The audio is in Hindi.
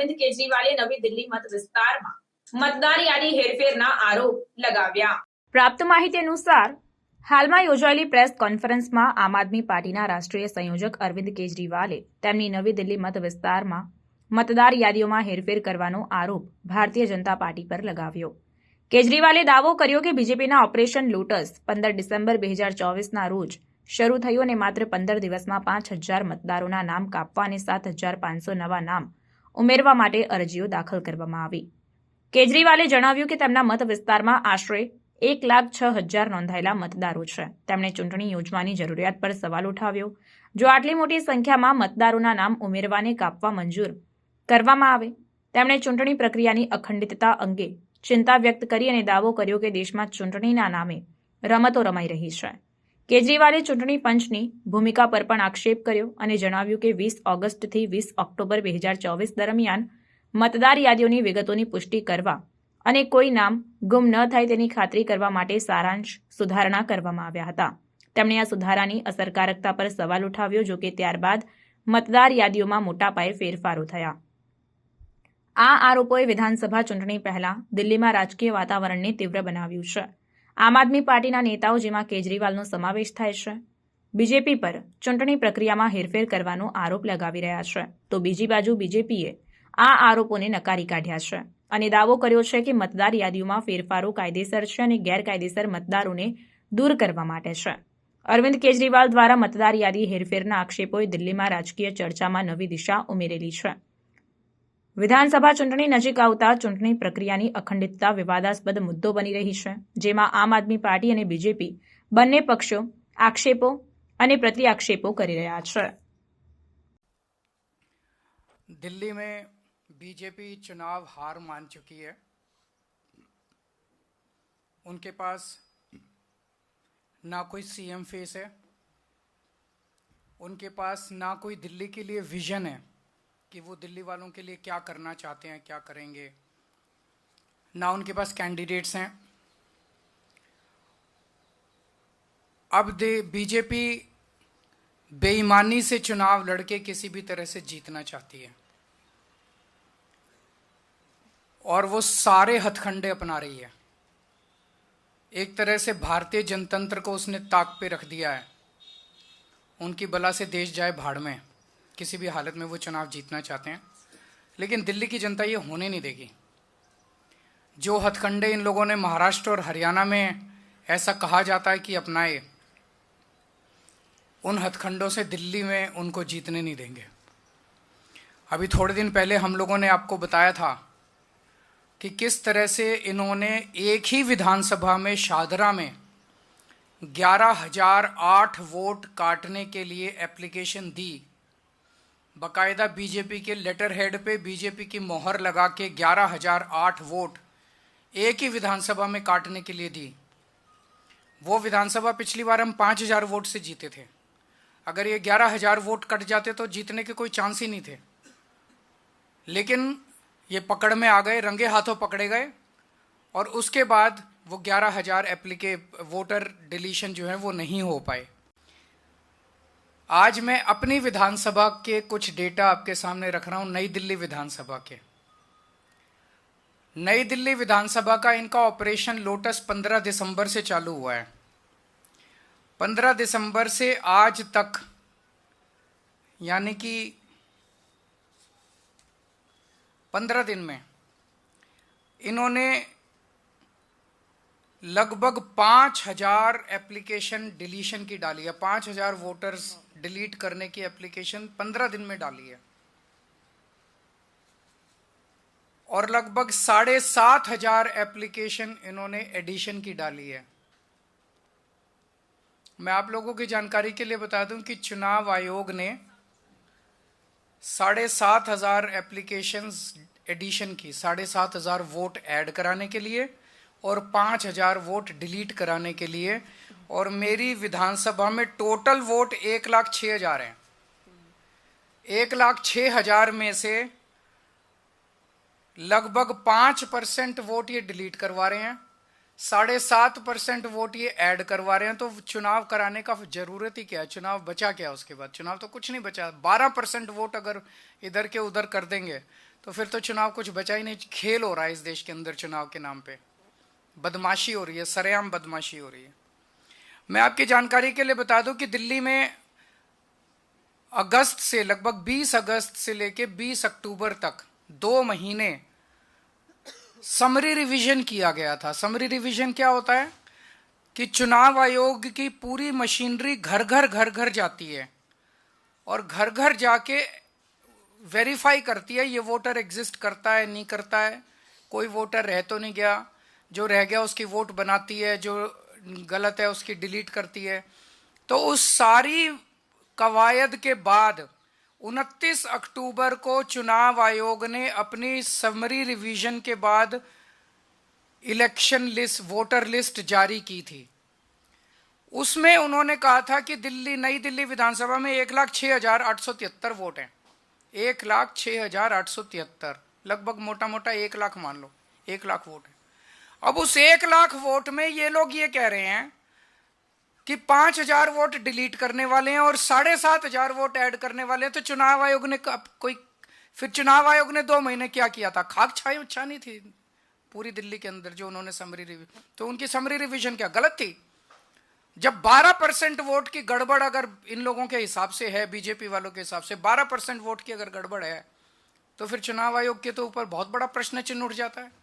અરવિંદ કેજરીવાલે નવી દિલ્હી મત વિસ્તારમાં મતદાર યાદી હેરફેરના આરોપ લગાવ્યા। પ્રાપ્ત માહિતી અનુસાર હાલમાં યોજાયેલી પ્રેસ કોન્ફરન્સમાં આમ આદમી પાર્ટીના રાષ્ટ્રીય સંયોજક અરવિંદ કેજરીવાલે તેમની નવી દિલ્હી મત વિસ્તારમાં મતદાર યાદીઓમાં હેરફેર કરવાનો આરોપ ભારતીય જનતા પાર્ટી પર લગાવ્યો। કેજરીવાલે દાવો કર્યો કે બીજેપીના ઓપરેશન લોટસ 15 ડિસેમ્બર 2024ના રોજ શરૂ થયું અને માત્ર 15 દિવસમાં 5,000 મતદારોના નામ કાપવા અને 7,500 નવા નામ ઉમેરવા માટે અરજીઓ દાખલ કરવામાં આવી। કેજરીવાલે જણાવ્યું કે તેમના મત વિસ્તારમાં આશરે 1,06,000 નોંધાયેલા મતદારો છે। તેમણે ચૂંટણી યોજવાની જરૂરિયાત પર સવાલ ઉઠાવ્યો। જો આટલી મોટી સંખ્યામાં મતદારોના નામ ઉમેરવાને કાપવા મંજૂર કરવામાં આવે, તેમણે ચૂંટણી પ્રક્રિયાની અખંડિતતા અંગે ચિંતા વ્યક્ત કરી અને દાવો કર્યો કે દેશમાં ચૂંટણીના નામે રમતો રમાઈ રહી છે। કેજરીવાલે ચૂંટણી પંચની ભૂમિકા પર પણ આક્ષેપ કર્યો અને જણાવ્યું કે 20 ઓગસ્ટથી 20 ઓક્ટોબર 2024 દરમિયાન મતદાર યાદીઓની વિગતોની પુષ્ટિ કરવા અને કોઈ નામ ગુમ ન થાય તેની ખાતરી કરવા માટે સારાંશ સુધારણા કરવામાં આવ્યા હતા। તેમણે આ સુધારાની અસરકારકતા પર સવાલ ઉઠાવ્યો, જો કે ત્યારબાદ મતદાર યાદીઓમાં મોટા પાયે ફેરફારો થયા। આ આરોપોએ વિધાનસભા ચૂંટણી પહેલા દિલ્હીમાં રાજકીય વાતાવરણને તીવ્ર બનાવ્યું છે। આમ આદમી પાર્ટીના નેતાઓ, જેમાં કેજરીવાલનો સમાવેશ થાય છે, બીજેપી પર ચૂંટણી પ્રક્રિયામાં હેરફેર કરવાનો આરોપ લગાવી રહ્યા છે, તો બીજી બાજુ બીજેપીએ આ આરોપોને નકારી કાઢ્યા છે અને દાવો કર્યો છે કે મતદાર યાદીઓમાં ફેરફારો કાયદેસર છે અને ગેરકાયદેસર મતદારોને દૂર કરવા માટે છે। અરવિંદ કેજરીવાલ દ્વારા મતદાર યાદી હેરફેરના આક્ષેપોએ દિલ્હીમાં રાજકીય ચર્ચામાં નવી દિશા ઉમેરેલી છે। વિધાનસભા ચૂંટણી નજીક આવતા ચૂંટણી પ્રક્રિયાની અખંડિતતા વિવાદાસ્પદ મુદ્દો બની રહી છે, જેમાં આમ આદમી પાર્ટી અને બીજેપી બંને પક્ષો આક્ષેપો અને પ્રતિઆક્ષેપો કરી રહ્યા છે। दिल्ली में बीजेपी चुनाव हार मान चुकी है। उनके पास ना कोई सीएम फेस है, उनके पास ना कोई दिल्ली के लिए विजन है कि वो दिल्ली वालों के लिए क्या करना चाहते हैं, क्या करेंगे। ना उनके पास कैंडिडेट्स हैं। अब बीजेपी बेईमानी से चुनाव लड़के किसी भी तरह से जीतना चाहती है और वो सारे हथकंडे अपना रही है। एक तरह से भारतीय जनतंत्र को उसने ताक पे रख दिया है। उनकी बला से देश जाए भाड़ में, किसी भी हालत में वो चुनाव जीतना चाहते हैं, लेकिन दिल्ली की जनता ये होने नहीं देगी। जो हथकंडे इन लोगों ने महाराष्ट्र और हरियाणा में ऐसा कहा जाता है कि अपनाए, उन हथकंडों से दिल्ली में उनको जीतने नहीं देंगे। अभी थोड़े दिन पहले हम लोगों ने आपको बताया था कि किस तरह से इन्होंने एक ही विधानसभा में शाहदरा में 11,008 वोट काटने के लिए एप्लीकेशन दी। बाकायदा बीजेपी के लेटर हेड पे बीजेपी की मोहर लगा के 11,008 वोट एक ही विधानसभा में काटने के लिए दी। वो विधानसभा पिछली बार हम 5,000 वोट से जीते थे। अगर ये 11,000 वोट कट जाते तो जीतने के कोई चांस ही नहीं थे, लेकिन ये पकड़ में आ गए, रंगे हाथों पकड़े गए और उसके बाद वो 11,000 वोटर डिलीशन जो है वो नहीं हो पाए। आज मैं अपनी विधानसभा के कुछ डेटा आपके सामने रख रहा हूं। नई दिल्ली विधानसभा के, नई दिल्ली विधानसभा का इनका ऑपरेशन लोटस 15 दिसंबर से चालू हुआ है। 15 दिसंबर से आज तक, यानी कि 15 दिन में इन्होंने लगभग 5,000 एप्लीकेशन डिलीशन की डाली है। 5,000 वोटर्स डिलीट करने की एप्लीकेशन 15 दिन में डाली है और लगभग 7,500 एप्लीकेशन इन्होंने एडिशन की डाली है। मैं आप लोगों की जानकारी के लिए बता दूं कि चुनाव आयोग ने 7,500 एप्लीकेशंस एडिशन की, 7,500 वोट ऐड कराने के लिए और 5,000 वोट डिलीट कराने के लिए, और मेरी विधानसभा में टोटल वोट 1,06,000 हैं। 1,06,000 में से लगभग 5% वोट ये डिलीट करवा रहे हैं, 7.5% वोट ये ऐड करवा रहे हैं। तो चुनाव कराने का जरूरत ही क्या है? चुनाव बचा क्या उसके बाद? चुनाव तो कुछ नहीं बचा। 12% वोट अगर इधर के उधर कर देंगे तो फिर तो चुनाव कुछ बचा ही नहीं। खेल हो रहा है इस देश के अंदर चुनाव के नाम पे, बदमाशी हो रही है, सरेआम बदमाशी हो रही है। मैं आपकी जानकारी के लिए बता दूं कि दिल्ली में अगस्त से लगभग 20 अगस्त से लेके 20 अक्टूबर तक 2 महीने समरी रिवीजन किया गया था। समरी रिवीजन क्या होता है कि चुनाव आयोग की पूरी मशीनरी घर घर जाती है और घर घर जाके वेरीफाई करती है ये वोटर एग्जिस्ट करता है नहीं करता है, कोई वोटर रह तो नहीं गया, जो रह गया उसकी वोट बनाती है, जो गलत है उसकी डिलीट करती है। तो उस सारी कवायद के बाद 29 अक्टूबर को चुनाव आयोग ने अपनी समरी रिवीजन के बाद इलेक्शन लिस्ट, वोटर लिस्ट जारी की थी। उसमें उन्होंने कहा था कि नई दिल्ली विधानसभा में 1,06,873 वोट हैं। 1,06,873, लगभग मोटा मोटा 1 लाख मान लो, 1 लाख वोट है। अब उस 1 लाख वोट में ये लोग ये कह रहे हैं कि 5,000 वोट डिलीट करने वाले हैं और 7,500 वोट ऐड करने वाले हैं। तो चुनाव आयोग ने फिर चुनाव आयोग ने 2 महीने क्या किया था? खाक छानी थी पूरी दिल्ली के अंदर जो उन्होंने समरी रिवीजन। तो उनकी समरी रिवीजन क्या गलत थी? जब 12% वोट की गड़बड़ अगर इन लोगों के हिसाब से है, बीजेपी वालों के हिसाब से 12% वोट की अगर गड़बड़ है, तो फिर चुनाव आयोग के तो ऊपर बहुत बड़ा प्रश्न चिन्ह उठ जाता है।